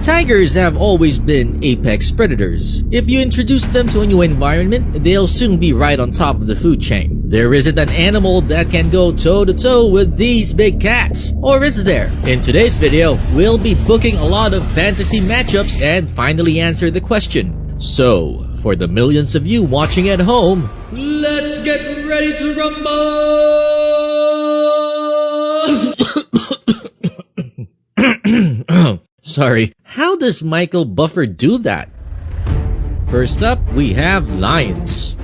Tigers have always been apex predators. If you introduce them to a new environment, they'll soon be right on top of the food chain. There isn't an animal that can go toe-to-toe with these big cats. Or is there? In today's video, we'll be booking a lot of fantasy matchups and finally answer the question. So, for the millions of you watching at home, let's get ready to rumble! Sorry, how does Michael Buffer do that? First up, we have lions.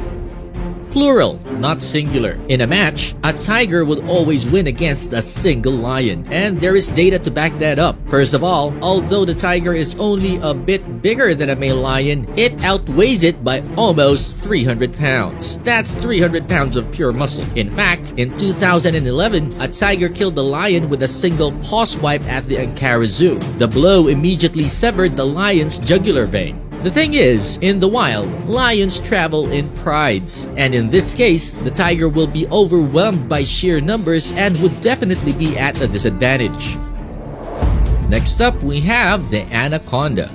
Plural, not singular. In a match, a tiger would always win against a single lion, and there is data to back that up. First of all, although the tiger is only a bit bigger than a male lion, it outweighs it by almost 300 pounds. That's 300 pounds of pure muscle. In fact, in 2011, a tiger killed a lion with a single paw swipe at the Ankara Zoo. The blow immediately severed the lion's jugular vein. The thing is, in the wild, lions travel in prides, and in this case, the tiger will be overwhelmed by sheer numbers and would definitely be at a disadvantage. Next up, we have the anaconda.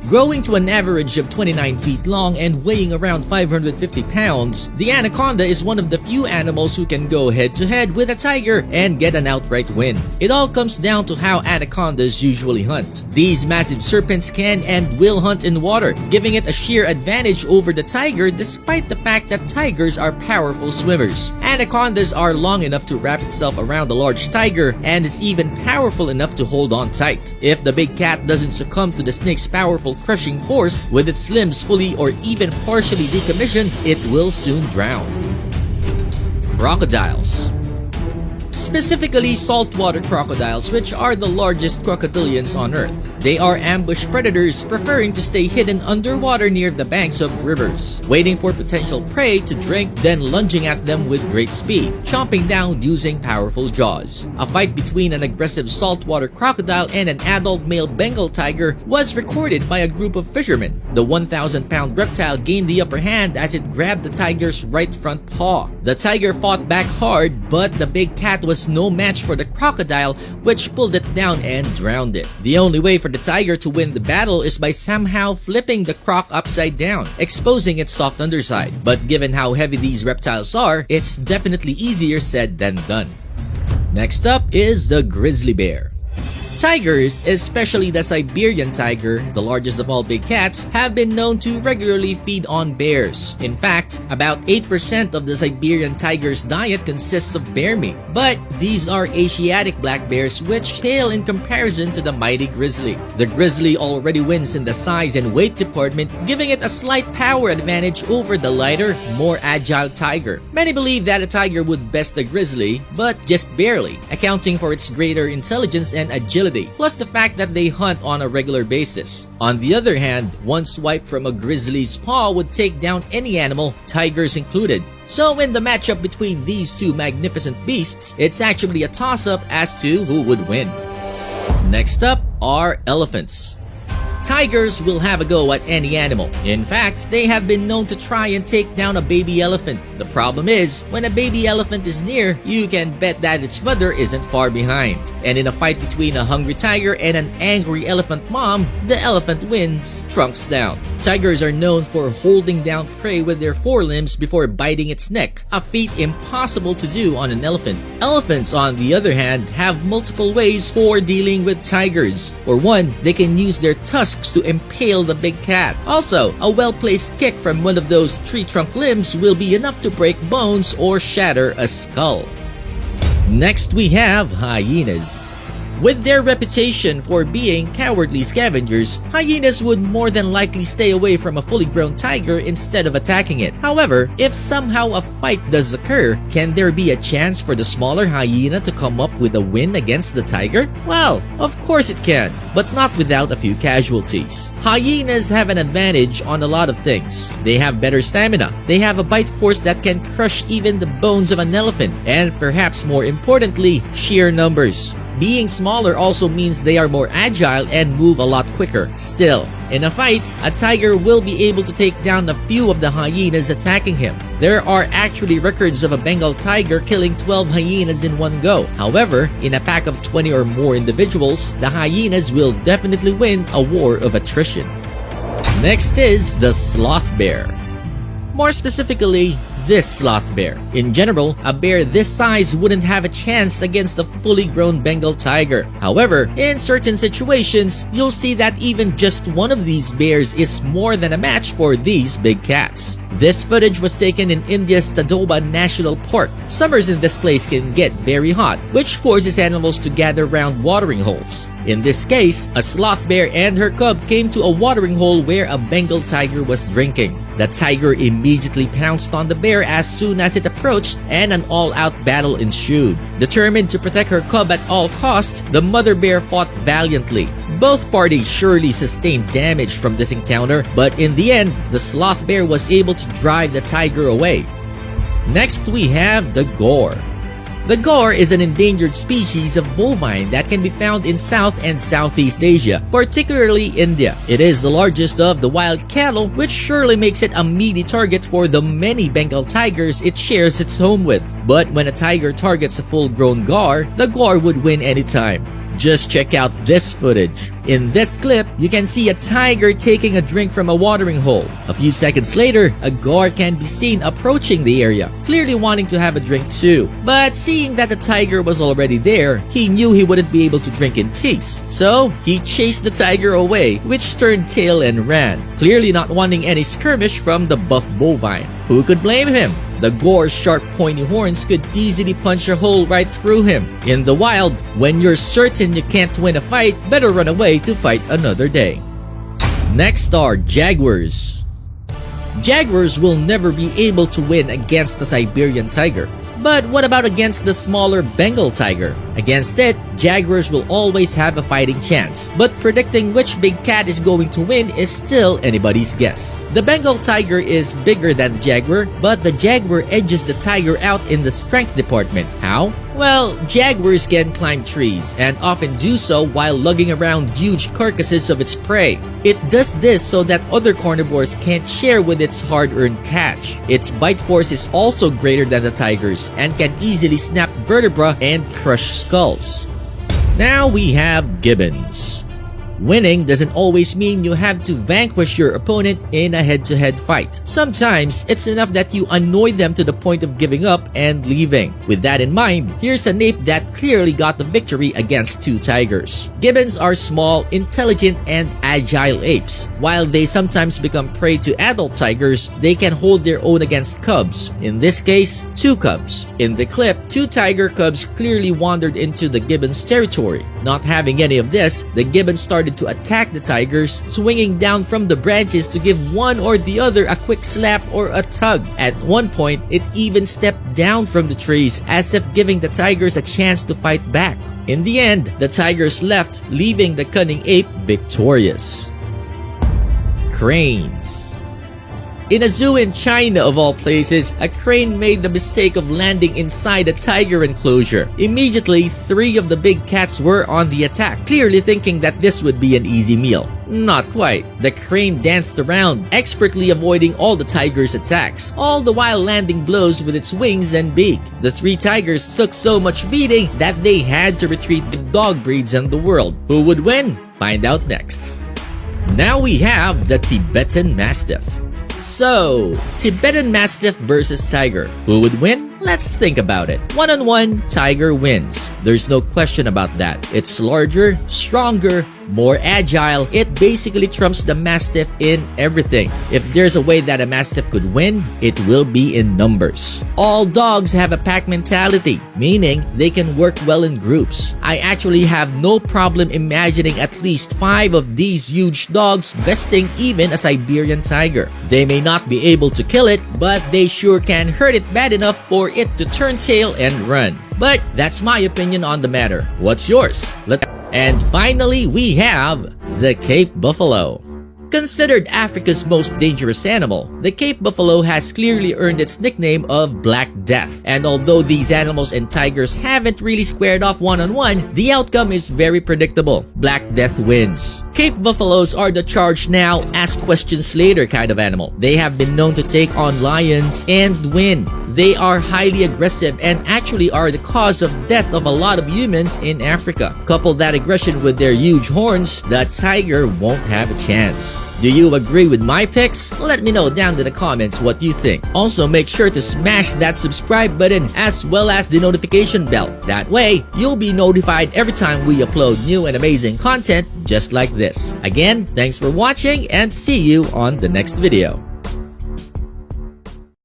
Growing to an average of 29 feet long and weighing around 550 pounds, the anaconda is one of the few animals who can go head-to-head with a tiger and get an outright win. It all comes down to how anacondas usually hunt. These massive serpents can and will hunt in water, giving it a sheer advantage over the tiger despite the fact that tigers are powerful swimmers. Anacondas are long enough to wrap itself around a large tiger and is even powerful enough to hold on tight. If the big cat doesn't succumb to the snake's powerful crushing force, with its limbs fully or even partially decommissioned, it will soon drown. Crocodiles. Specifically saltwater crocodiles, which are the largest crocodilians on Earth. They are ambush predators, preferring to stay hidden underwater near the banks of rivers, waiting for potential prey to drink, then lunging at them with great speed, chomping down using powerful jaws. A fight between an aggressive saltwater crocodile and an adult male Bengal tiger was recorded by a group of fishermen. The 1,000-pound reptile gained the upper hand as it grabbed the tiger's right front paw. The tiger fought back hard, but the big cat was no match for the crocodile, which pulled it down and drowned it. The only way for the tiger to win the battle is by somehow flipping the croc upside down, exposing its soft underside. But given how heavy these reptiles are, it's definitely easier said than done. Next up is the grizzly bear. Tigers, especially the Siberian tiger, the largest of all big cats, have been known to regularly feed on bears. In fact, about 8% of the Siberian tiger's diet consists of bear meat. But these are Asiatic black bears which pale in comparison to the mighty grizzly. The grizzly already wins in the size and weight department, giving it a slight power advantage over the lighter, more agile tiger. Many believe that a tiger would best a grizzly, but just barely, accounting for its greater intelligence and agility, plus the fact that they hunt on a regular basis. On the other hand, one swipe from a grizzly's paw would take down any animal, tigers included. So in the matchup between these two magnificent beasts, it's actually a toss-up as to who would win. Next up are elephants. Tigers will have a go at any animal. In fact, they have been known to try and take down a baby elephant. The problem is, when a baby elephant is near, you can bet that its mother isn't far behind. And in a fight between a hungry tiger and an angry elephant mom, the elephant wins, trunks down. Tigers are known for holding down prey with their forelimbs before biting its neck, a feat impossible to do on an elephant. Elephants, on the other hand, have multiple ways for dealing with tigers. For one, they can use their tusks to impale the big cat. Also, a well-placed kick from one of those tree trunk limbs will be enough to break bones or shatter a skull. Next, we have hyenas. With their reputation for being cowardly scavengers, hyenas would more than likely stay away from a fully grown tiger instead of attacking it. However, if somehow a fight does occur, can there be a chance for the smaller hyena to come up with a win against the tiger? Well, of course it can, but not without a few casualties. Hyenas have an advantage on a lot of things. They have better stamina, they have a bite force that can crush even the bones of an elephant, and perhaps more importantly, sheer numbers. being smaller also means they are more agile and move a lot quicker. Still, in a fight, a tiger will be able to take down a few of the hyenas attacking him. There are actually records of a Bengal tiger killing 12 hyenas in one go. However, in a pack of 20 or more individuals, the hyenas will definitely win a war of attrition. Next is the sloth bear. More specifically, this sloth bear. In general, a bear this size wouldn't have a chance against a fully grown Bengal tiger. However, in certain situations, you'll see that even just one of these bears is more than a match for these big cats. This footage was taken in India's Tadoba National Park. Summers in this place can get very hot, which forces animals to gather around watering holes. In this case, a sloth bear and her cub came to a watering hole where a Bengal tiger was drinking. The tiger immediately pounced on the bear as soon as it approached, and an all-out battle ensued. Determined to protect her cub at all costs, the mother bear fought valiantly. Both parties surely sustained damage from this encounter, but in the end, the sloth bear was able to drive the tiger away. Next, we have the gaur. The gaur is an endangered species of bovine that can be found in South and Southeast Asia, particularly India. It is the largest of the wild cattle, which surely makes it a meaty target for the many Bengal tigers it shares its home with. But when a tiger targets a full-grown gaur, the gaur would win anytime. Just check out this footage. In this clip, you can see a tiger taking a drink from a watering hole. A few seconds later, a gaur can be seen approaching the area, clearly wanting to have a drink too. But seeing that the tiger was already there, he knew he wouldn't be able to drink in peace. So, he chased the tiger away, which turned tail and ran, clearly not wanting any skirmish from the buff bovine. Who could blame him? The gaur's sharp pointy horns could easily punch a hole right through him. In the wild, when you're certain you can't win a fight, better run away to fight another day. Next are jaguars. Jaguars will never be able to win against the Siberian tiger. But what about against the smaller Bengal tiger? Against it, jaguars will always have a fighting chance. But predicting which big cat is going to win is still anybody's guess. The Bengal tiger is bigger than the jaguar, but the jaguar edges the tiger out in the strength department. How? Well, jaguars can climb trees and often do so while lugging around huge carcasses of its prey. It does this so that other carnivores can't share with its hard-earned catch. Its bite force is also greater than the tiger's and can easily snap vertebrae and crush skulls. Now we have gibbons. Winning doesn't always mean you have to vanquish your opponent in a head-to-head fight. Sometimes, it's enough that you annoy them to the point of giving up and leaving. With that in mind, here's an ape that clearly got the victory against two tigers. Gibbons are small, intelligent, and agile apes. While they sometimes become prey to adult tigers, they can hold their own against cubs. In this case, two cubs. In the clip, two tiger cubs clearly wandered into the gibbons' territory. Not having any of this, the gibbons started to attack the tigers, swinging down from the branches to give one or the other a quick slap or a tug. At one point, it even stepped down from the trees as if giving the tigers a chance to fight back. In the end, the tigers left, leaving the cunning ape victorious. Cranes. In a zoo in China of all places, a crane made the mistake of landing inside a tiger enclosure. Immediately, 3 of the big cats were on the attack, clearly thinking that this would be an easy meal. Not quite. The crane danced around, expertly avoiding all the tiger's attacks, all the while landing blows with its wings and beak. The 3 tigers took so much beating that they had to retreat with dog breeds in the world. Who would win? Find out next. Now we have the Tibetan Mastiff. So, Tibetan Mastiff versus Tiger. Who would win? Let's think about it. One-on-one, Tiger wins. There's no question about that. It's larger, stronger, more agile. It basically trumps the Mastiff in everything. If there's a way that a Mastiff could win, it will be in numbers. All dogs have a pack mentality, meaning they can work well in groups. I actually have no problem imagining at least 5 of these huge dogs besting even a Siberian tiger. They may not be able to kill it, but they sure can hurt it bad enough for it to turn tail and run. But that's my opinion on the matter. What's yours? And finally, we have the Cape Buffalo. Considered Africa's most dangerous animal, the Cape buffalo has clearly earned its nickname of Black Death. And although these animals and tigers haven't really squared off one-on-one, the outcome is very predictable. Black Death wins. Cape buffaloes are the charge now, ask questions later kind of animal. They have been known to take on lions and win. They are highly aggressive and actually are the cause of death of a lot of humans in Africa. Couple that aggression with their huge horns, the tiger won't have a chance. Do you agree with my picks? Let me know down in the comments what you think. Also, make sure to smash that subscribe button as well as the notification bell. That way, you'll be notified every time we upload new and amazing content just like this. Again, thanks for watching and see you on the next video.